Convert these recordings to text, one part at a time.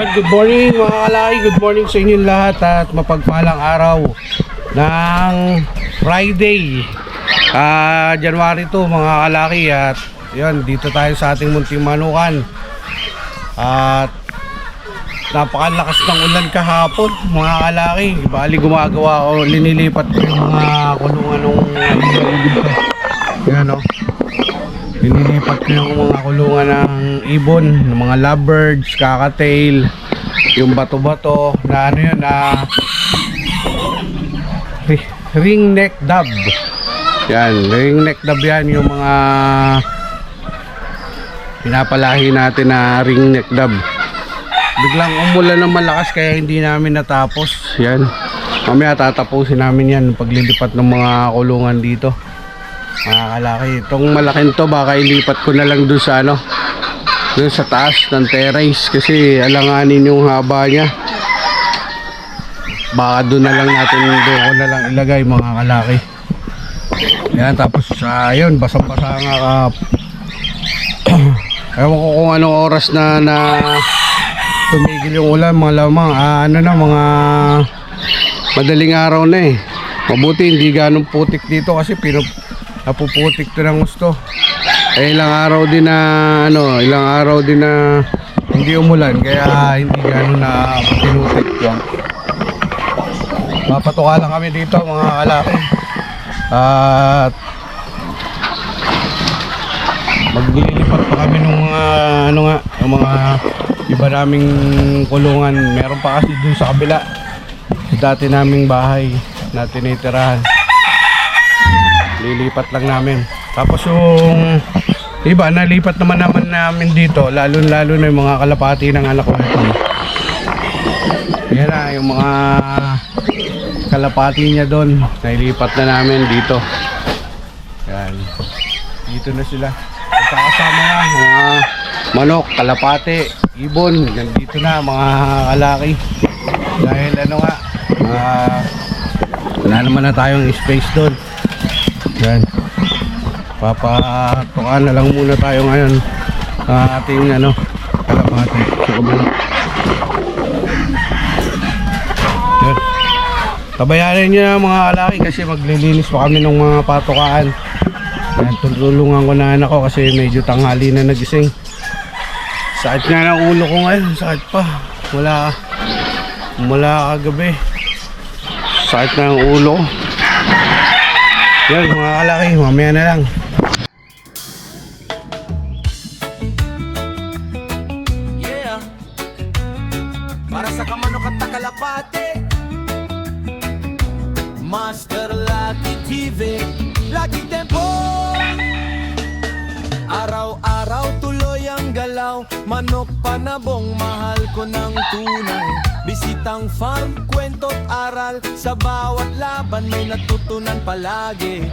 Good morning mga kalaki, good morning sa inyong lahat at mapagpalang araw ng Friday, January 2 mga kalaki. At yun, dito tayo sa ating munting manukan at napakalakas ng ulan kahapon mga kalaki. Bali gumagawa ko, linilipat ko yung mga kulungan ng yan o. Linilipat ko yung mga kulungan ng ibon, ng mga lovebirds, kakatail, yung bato-bato na ano yun, ring neck dove. Yan, ring neck dove yan, yung mga pinapalahi natin na ring neck dove. Biglang umulan ng malakas kaya hindi namin natapos. Yan, mamaya tatapusin namin yan paglilipat ng mga kulungan dito mga kalaki. Itong malaking to baka ilipat ko na lang dun sa ano, dun sa taas ng terrace kasi alanganin yung haba nya. Baka dun na lang natin, doon ko na lang ilagay mga kalaki. Yan, tapos ayun, basang-basa nga ewan ko kung anong oras na tumigil yung ulan, mga lamang mga madaling araw na eh. Mabuti hindi ganong putik dito kasi napuputik to ng gusto. Ilang araw din na hindi umulan kaya hindi gano'n na pinutik lang. Mapatuka lang kami dito mga kalaki at maglilipat pa kami ng mga mga iba naming kulungan. Meron pa kasi dun sa kabila dati naming bahay na tinitirahan, lilipat lang namin. Tapos yung iba nalipat naman namin dito, lalo na yung mga kalapati ng anak ko. Yan na yung mga kalapati niya doon, nilipat na namin dito. Yan, dito na sila kasama nga mga manok, kalapati, ibon, nandito na mga kalaki. Dahil wala naman na tayong space doon. Yan, papatukan na lang muna tayo ngayon ating kalapati sa kabila. Yan, tabayanan nyo na mga kalaki kasi maglilinis pa kami ng mga patukaan. Yan, tulungan ko na anak ko kasi medyo tanghali na nagising. Sakit nga ng ulo ko ngayon, sakit pa mula kagabi, sakit na ng ulo ko. Yan mga kalaki, mamaya na lang. Yeah, para sa kamanok at takalapate, Master Lucky TV, Lucky Tempo. Araw-araw tuloy ang galaw, manok panabong, mahal ko ng tunay. Bisitang farm, kwento't aral, sa bawat laban may natutunan palagi.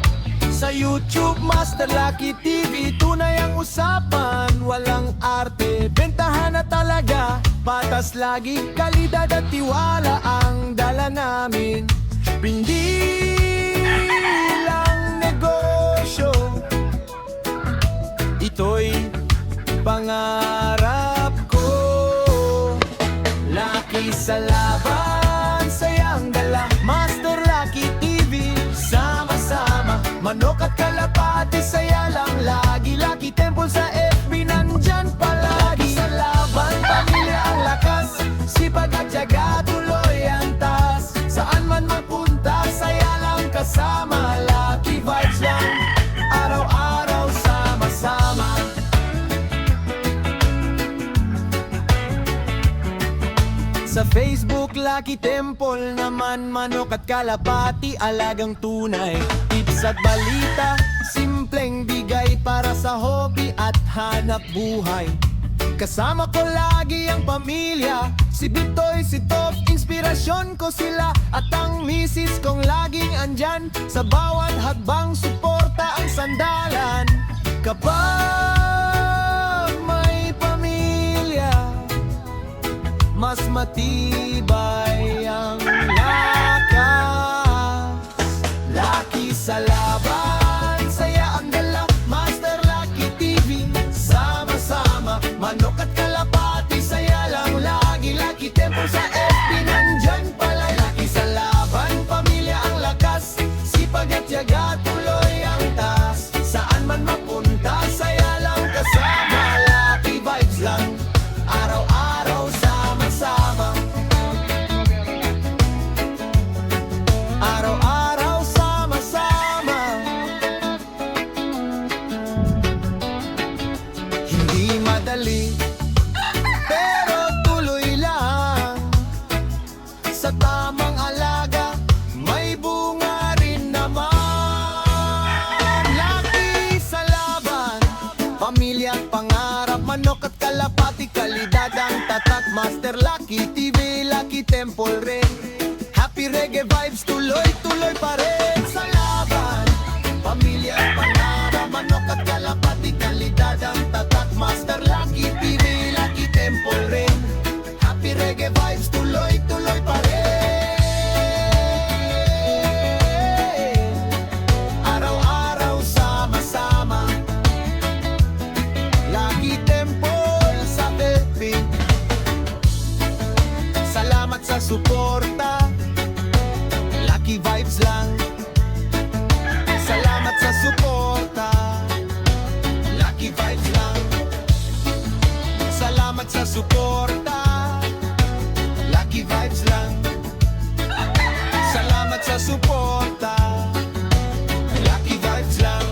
Sa YouTube, Master Lucky TV, tunay ang usapan, walang arte, bentahan na talaga, patas lagi, kalidad at tiwala ang dala namin. Hindi lang negosyo, ito'y pangarap ko. Lucky sa laban, sayang dala, Master Lucky TV, sama-sama, manok at kalapati, saya lang lagi. Lucky Temple sa FB, nandyan palagi. Sa laban, pamilya ang lakas, sipag at tiyaga, tuloy ang taas. Saan man magpunta, saya lang kasama. Lucky vibes lang, araw-araw sama-sama. Sa Facebook, Lucky Temple naman, manok at kalapati, alagang tunay. Tips at balita, simpleng bigay para sa hobby at hanap buhay. Kasama ko lagi ang pamilya, si Bitoy, si Top, inspirasyon ko sila. At ang misis kong laging andyan, sa bawat hagbang suporta ang sandalan. Kapag may pamilya, mas matibay ang lakas. Lucky sa laban, saya ang dala, Master Lucky TV, sama-sama, manok at kalapati, saya lang lagi. Tatak Master Lucky TV, Lucky Temple rin. Happy reggae vibes, tuloy-tuloy pa rin sa laban. Pamilya at pangarap, manok at kalapati, kalidad ang Tatak Master Lucky TV, Lucky Temple rin. Happy reggae vibes, tuloy-tuloy pa rin. Araw-araw sama-sama, Lucky Temple sa Philippines. Salamat sa suporta, Lucky vibes lang. Salamat sa suporta, Lucky vibes lang. Salamat sa suporta, Lucky vibes lang. Salamat sa suporta, Lucky vibes lang.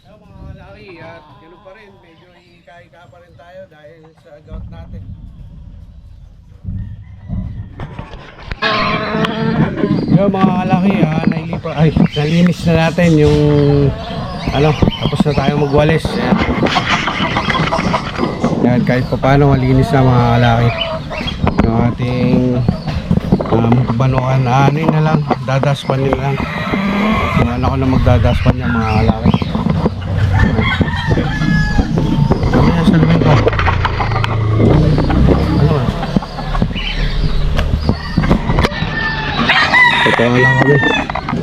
Hello mga kalaki, at ganoon pa rin, medyo ika-ika pa rin tayo dahil sa gout natin. Hello mga kalaki, nalinis na natin yung tapos na tayo magwalis. Yan, kahit pa paano malinis na mga kalaki yung ating banukan. Anin na lang, dadaspan nila lang. Sumaan ako na magdadaspan niya mga kalaki. Ano yan sa lumin ko? Ano ba? Totoo lang kami.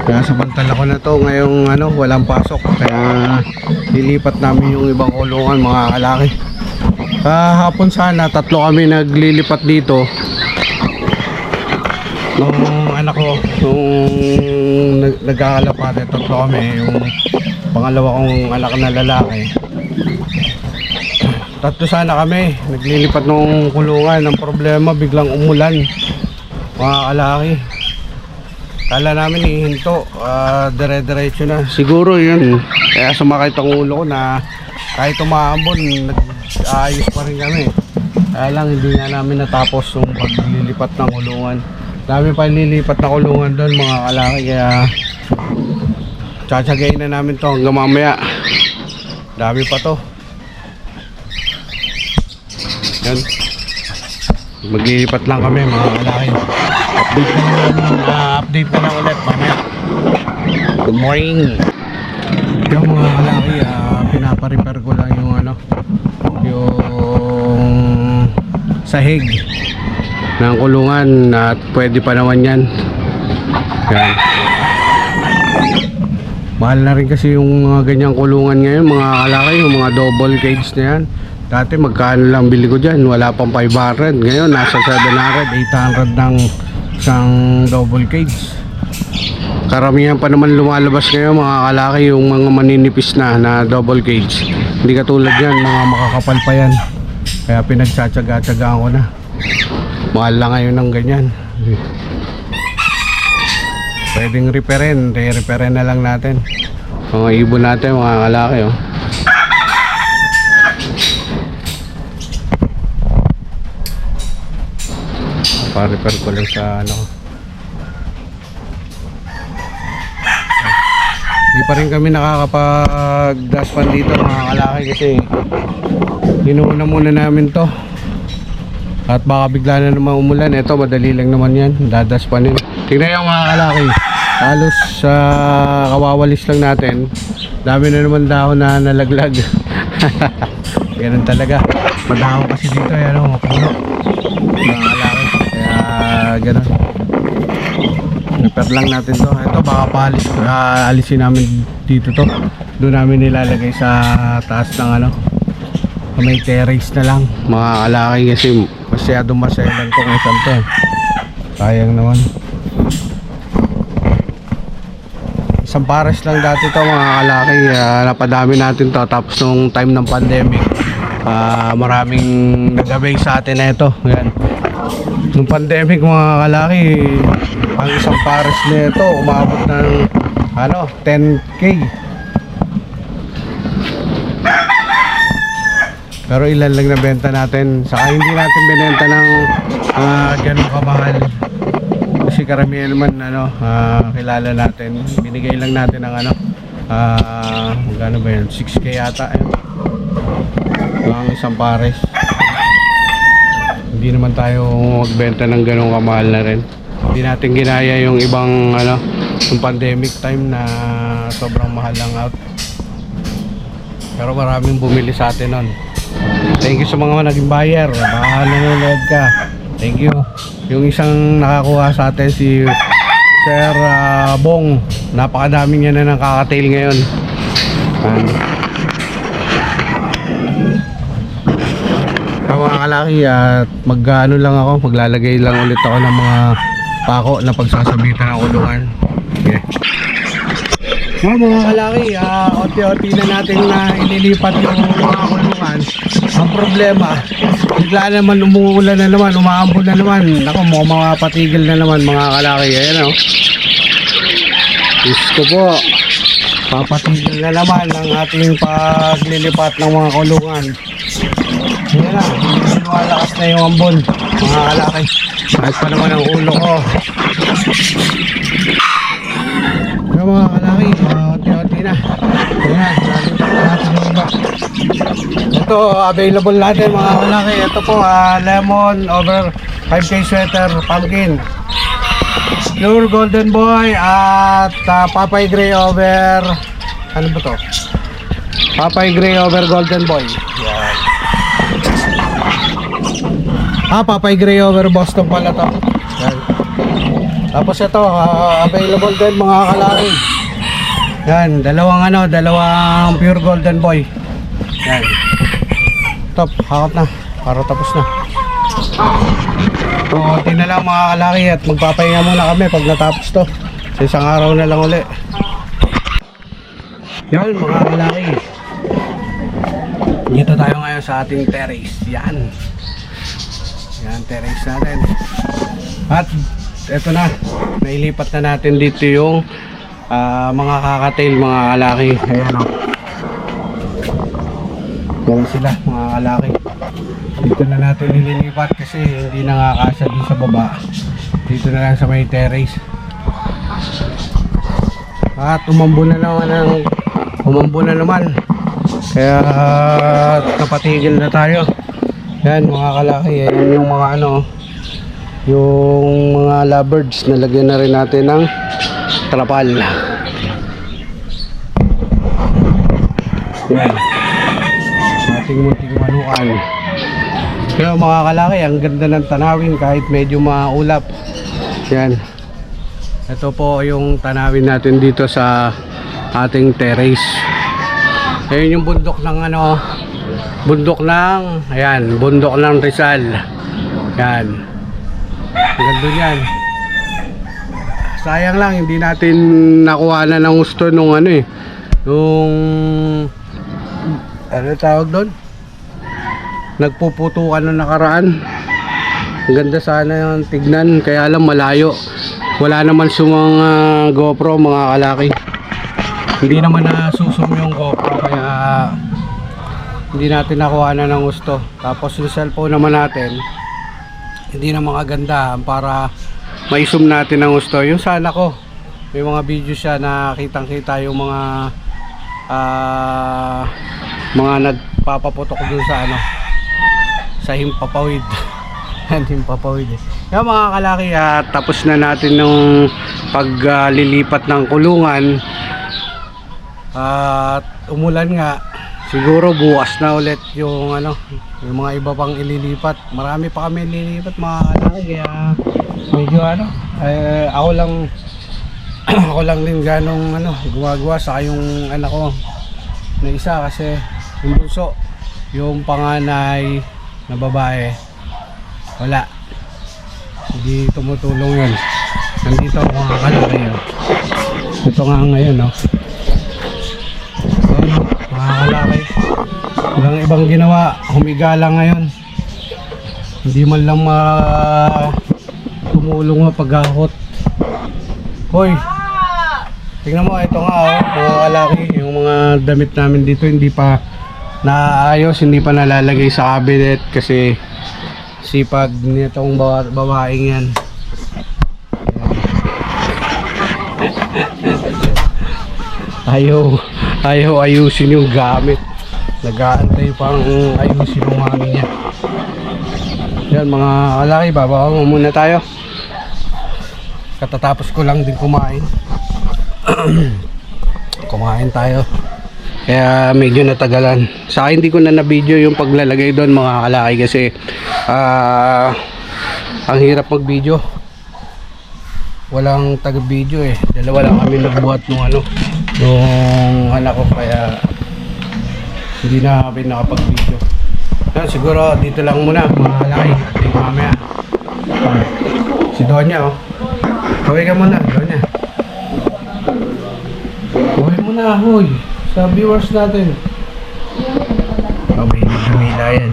Kaya sa pantala ko na to ngayong walang pasok. Kaya lilipat namin yung ibang kulungan mga kalaki. Kahapon sana 3 kami naglilipat dito. Nung anak ko, nung nagkakalapate, 3 kami. Yung pangalawa kong anak na lalaki, 3 sana kami naglilipat ng kulungan. Ang problema, biglang umulan mga kalaki. Kala namin ihinto, dire-diretso na. Siguro yun, kaya sumakit ang ulo ko na kahit umaambon, nag-aayos pa rin kami. Kaya lang hindi nga namin natapos yung paglilipat ng kulungan. Dami pa nililipat na kulungan doon mga kalaki, kaya tsatsagayin na namin to hanggang mamaya. Dami pa to. Yan, maglilipat lang kami mga kalaki. Update na lang ulit mamaya. Good morning. Yung mga kalaki, pinaparepair ko lang yung yung sahig ng kulungan at pwede pa naman yan. Yan. Mahal na rin kasi yung mga ganyang kulungan ngayon mga kalaki, yung mga double cage na yan. Dati magkano lang bili ko dyan, wala pang 500. Ngayon nasa 700, 800 ng isang double cage. Karamihan pa naman lumalabas ngayon mga kalaki yung mga maninipis na double cage. Hindi katulad yan, mga makakapal pa yan. Kaya pinagtsatsaga-tsagaan ko na. Mahal lang ngayon ng ganyan. Pwedeng repairin, re-repairin na lang natin mga ibon natin mga kalaki. Pa-repair ko lang sa Hindi pa rin kami nakakapag-daspan dito mga kalaki kasi inuuna muna namin to. At baka bigla na naman umulan. Ito madali lang naman yan, dadaspanin. Tingnan yung mga kalaki, halos kawawalis lang natin. Dami na naman dahon na nalaglag. Ganun talaga, madahon kasi dito yan puno mga kalaki. Kaya ganun, repair lang natin to. Ito baka alisin namin dito to. Doon namin nilalagay sa taas ng may terrace na lang mga kalaki kasi masyadong maselan to ng isang to. Sayang naman. Isang pares lang dati to mga kalaki, napadami natin to. Tapos nung time ng pandemic, maraming nag-avail sa atin na ito. Yan. Nung pandemic mga kalaki, ang isang pares na ito umabot ng 10K. Pero ilan lang nabenta natin. Saka hindi natin binenta ng ganun kamahal. Kasi karamihan naman kilala natin. Binigay lang natin ng magkano ba yun? 6K yata yun. Ang isang pares. Hindi naman tayo magbenta ng ganung kamahal na rin. Hindi natin ginaya yung ibang yung pandemic time na sobrang mahal lang out. Pero maraming bumili sa atin nun. Thank you sa mga naging buyer. Baka nanonood ka. Thank you. Yung isang nakakuha sa atin si Sir Bong. Napakadami niya na ng kakatail ngayon. Mga kalaki, at lang ako, maglalagay lang ulit ako ng mga pako na pagsasabitan ng kulungan. Okay. Mga kalaki, unti-unti na natin na ililipat yung mga kulungan. Ang problema, bigla naman umuulan na naman, umaambon na naman. Ako, mga patigil na naman mga kalaki. Ayan Diyos ko po, papatigil na naman ang ating paglilipat ng mga kulungan. Ayan na, lumalakas na yung ambon mga kalaki. Kahit pa naman ang ulo ko. Yung mga kalaki, unti-unti na. Ayan, natin yung iba. Ito, available natin mga kalaki. Ito po, lemon over 5K sweater, pumpkin, pure golden boy, at Papay Gray over, ano ba to? Papay Gray over golden boy. Yan. Papay Gray over Boston pala to. Yan. Tapos ito, available din mga kalaki. Yan, dalawang pure golden boy. Yan. Top, hakot na. Para tapos na. So, konti na lang mga kalaki at magpapahinga muna kami pag natapos to. Sa isang araw na lang uli. Yan mga kalaki. Dito tayo ngayon sa ating terrace. Yan. Yan, terrace natin. At eto na, nailipat na natin dito yung mga kakatail mga kalaki. Ayan Yan sila mga kalaki. Dito na natin nililipat kasi hindi nakakasya dun sa baba. Dito na lang sa may terrace. At umambo na naman. Kaya napatigil na tayo. Yan mga kalaki, yan yung mga yung mga lovebirds, nalagyan na rin natin ng trapal. Yan. Ating munting manukan. Kaya mga kalaki, ang ganda ng tanawin kahit medyo maulap. Yan. Ito po yung tanawin natin dito sa ating terrace. Ayun yung bundok ng bundok ng Rizal. Yan. Ganda yan. Sayang lang hindi natin nakuha na ng gusto nung nung tawag doon? Nagpuputukan ng nakaraan. Ang ganda sana yung tignan, kaya lang malayo. Wala naman sa mga GoPro mga kalaki. Hindi naman nasusum yung GoPro kaya hindi natin nakuha na ng gusto. Tapos yung cellphone naman natin hindi na maganda para maisum natin ng gusto. Yung sana ko may mga video siya na kitang kita yung mga nagpapaputok dun sa himpapawid. Himpapawid Yung mga kalaki, tapos na natin ng paglilipat ng kulungan at umulan nga. Siguro bukas na ulit yung yung mga iba pang ililipat. Marami pa kami ililipat mga kalaki, kaya medyo ako lang din ganong gumagawa sa yung anak ko na isa, kasi yung bunso, yung panganay na babae wala, hindi tumutulong yun. Nandito ako mga kalaki ito nga ngayon mga kalaki, walang ibang ginawa, humiga lang ngayon. Hindi man lang tumulong paghahot. Hoy, tingnan mo, ito nga mga kalaki, yung mga damit namin dito hindi pa naayos, hindi pa nalalagay sa cabinet kasi Sipag nitong babaeng yan. Ayaw ayusin yung gamit. Nag-aantay pang ayusin yung mami niya. Yan mga kalaki, bababa muna tayo. Katatapos ko lang din kumain. Kumain tayo. Kaya medyo natagalan. Sa akin hindi ko na na-video yung paglalagay doon mga kalaki kasi ang hirap mag-video. Walang taga-video eh. Dalawa lang kami nagbuhat nung nung anak ko kaya hindi na kami nakapag-video. Yan, siguro dito lang muna mga kalaki. At yung mamaya. Si Donya oh. Kaway ka muna, Donya. Kaway muna, hoy. Sa viewers natin. Oh, may lumila yan.